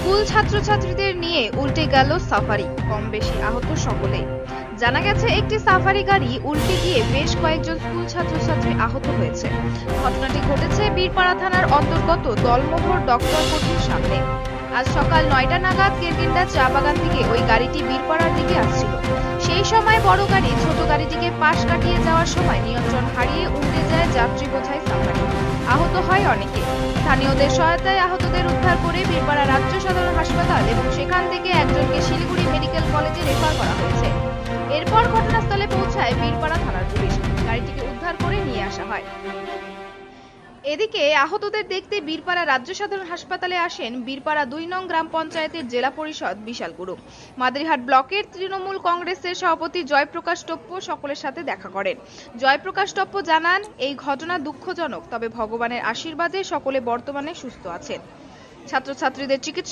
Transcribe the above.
School ছাত্রছাত্রীদের নিয়ে উল্টে গেল সাফারি, কম বেশি আহত সকলেই। জানা গেছে একটি সাফারি গাড়ি উল্টে গিয়ে বেশ কয়েকজন স্কুল ছাত্রছাত্রী আহত হয়েছে। ঘটনাটি ঘটেছে বীরপাড়া থানার অন্তর্গত দলমোহর ডক্টর কোঠির সামনে। আজ সকাল 9টা নাগাদ কেরকিন্ডা চা বাগান থেকে ওই গাড়িটি বীরপাড়ার দিকে আসছিল। সেই সময় বড় গাড়ি ছোট গাড়িটিকে পাশ কাটিয়ে যাওয়ার সময় নিয়ন্ত্রণ হারিয়ে উল্টে যায় যাত্রী বোঝাই সাফারি। আহত হয় অনেকে। স্থানীয়দের সহায়তায় আহতদের উদ্ধার করে বীরপাড়া রাজ্য সাধারণ হাসপাতাল এবং সেখান থেকে একজনকে শিলিগুড়ি মেডিকেল কলেজে রেফার করা হয়েছে। এরপর ঘটনাস্থলে পৌঁছায় বীরপাড়া থানার পুলিশ। গাড়িটিকে উদ্ধার করে নিয়ে আসা হয়। এদিকে আহতদের দেখতে বীরপাড়া রাজ্য সাধারণ হাসপাতালে আসেন বীরপাড়া 2 নং গ্রাম পঞ্চায়েতের জেলা পরিষদ বিশাল গুরু। মাদারিহাট ব্লকের তৃণমূল কংগ্রেসের সভাপতি জয়প্রকাশ টপ্প সকলের সাথে দেখা করেন। জয়প্রকাশ টপ্প জানান, এই ঘটনা দুঃখজনক, তবে ভগবানের আশীর্বাদে সকলে বর্তমানে সুস্থ আছেন। ছাত্রছাত্রীদের চিকিৎসা